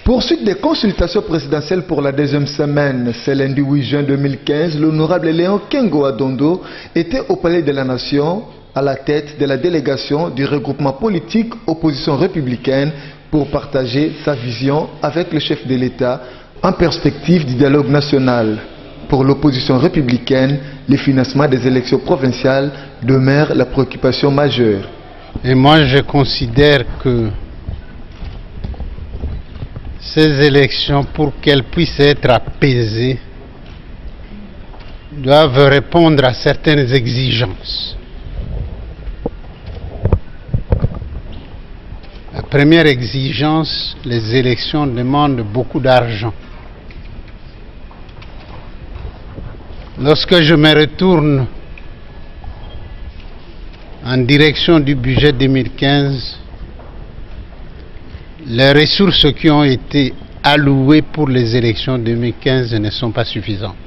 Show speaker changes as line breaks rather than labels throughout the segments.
Poursuite des consultations présidentielles pour la deuxième semaine. Ce lundi 8 juin 2015, l'honorable Léon Kengo Adondo était au Palais de la Nation à la tête de la délégation du regroupement politique opposition républicaine pour partager sa vision avec le chef de l'État en perspective du dialogue national. Pour l'opposition républicaine, le financement des élections provinciales demeure la préoccupation majeure.
Et moi je considère que ces élections, pour qu'elles puissent être apaisées, doivent répondre à certaines exigences. La première exigence, les élections demandent beaucoup d'argent. Lorsque je me retourne en direction du budget 2015, les ressources qui ont été allouées pour les élections 2015 ne sont pas suffisantes.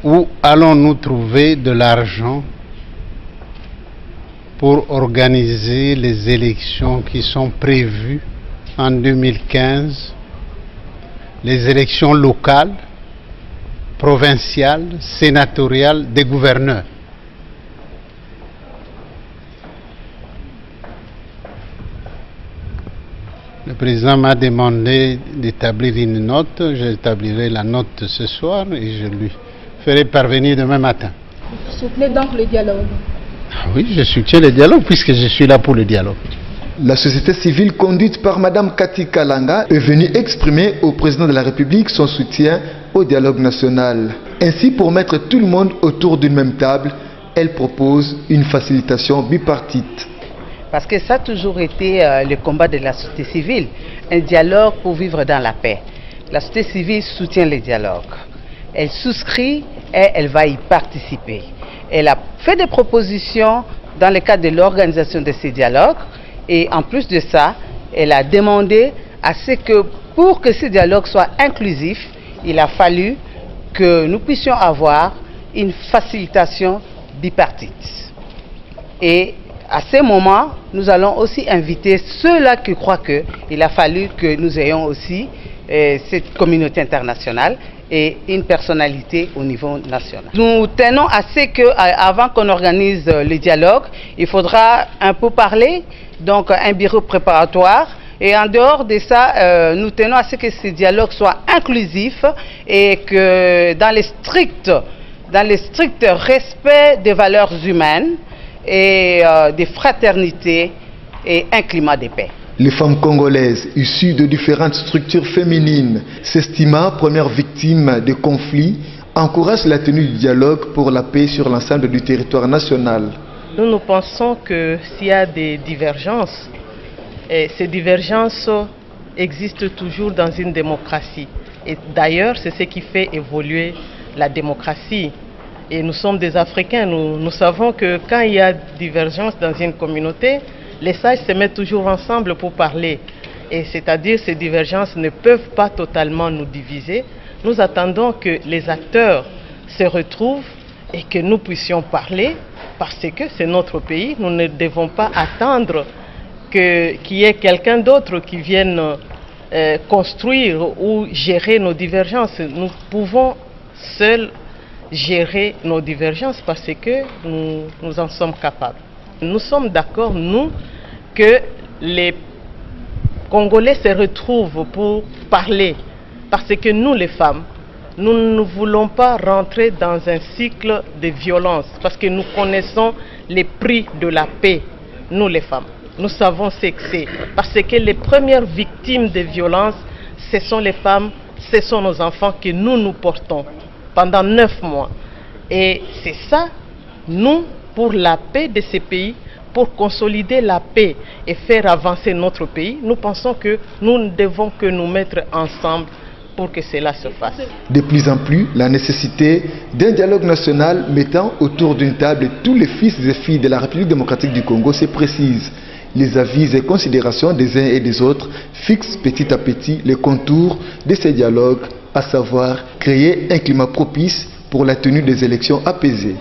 Où allons-nous trouver de l'argent pour organiser les élections qui sont prévues en 2015, les élections locales, provinciales, sénatoriales, des gouverneurs? Le président m'a demandé d'établir une note, j'établirai la note ce soir et je lui ferai parvenir demain matin.
Vous soutenez donc le dialogue?
Oui, je soutiens le dialogue puisque je suis là pour le dialogue.
La société civile conduite par Mme Cathy Kalanga est venue exprimer au président de la République son soutien au dialogue national. Ainsi, pour mettre tout le monde autour d'une même table, elle propose une facilitation bipartite.
Parce que ça a toujours été le combat de la société civile, un dialogue pour vivre dans la paix. La société civile soutient le dialogue. Elle souscrit et elle va y participer. Elle a fait des propositions dans le cadre de l'organisation de ces dialogues et en plus de ça, elle a demandé à ce que pour que ce dialogue soit inclusif, il a fallu que nous puissions avoir une facilitation bipartite. Et à ce moment, nous allons aussi inviter ceux-là qui croient qu'il a fallu que nous ayons aussi cette communauté internationale et une personnalité au niveau national. Nous tenons à ce qu'avant qu'on organise le dialogue, il faudra un peu parler, donc un bureau préparatoire. Et en dehors de ça, nous tenons à ce que ce dialogue soit inclusif et que dans le strict respect des valeurs humaines et de fraternité et un climat de paix.
Les femmes congolaises issues de différentes structures féminines, s'estimant premières victimes de conflits, encouragent la tenue du dialogue pour la paix sur l'ensemble du territoire national.
Nous pensons que s'il y a des divergences, ces divergences existent toujours dans une démocratie. Et d'ailleurs, c'est ce qui fait évoluer la démocratie. Et nous sommes des Africains, nous savons que quand il y a divergence dans une communauté, les sages se mettent toujours ensemble pour parler. Et c'est-à-dire ces divergences ne peuvent pas totalement nous diviser. Nous attendons que les acteurs se retrouvent et que nous puissions parler parce que c'est notre pays. Nous ne devons pas attendre qu'il y ait quelqu'un d'autre qui vienne construire ou gérer nos divergences. Nous pouvons seuls gérer nos divergences parce que nous en sommes capables. Nous sommes d'accord, nous, que les Congolais se retrouvent pour parler. Parce que nous, les femmes, nous ne voulons pas rentrer dans un cycle de violence. Parce que nous connaissons les prix de la paix, nous, les femmes. Nous savons ce que c'est. Parce que les premières victimes de violence, ce sont les femmes, ce sont nos enfants que nous portons pendant 9 mois. Et c'est ça, nous, pour la paix de ces pays, pour consolider la paix et faire avancer notre pays, nous pensons que nous ne devons que nous mettre ensemble pour que cela se fasse.
De plus en plus, la nécessité d'un dialogue national mettant autour d'une table tous les fils et filles de la République démocratique du Congo se précise. Les avis et considérations des uns et des autres fixent petit à petit les contours de ces dialogues, à savoir créer un climat propice pour la tenue des élections apaisées.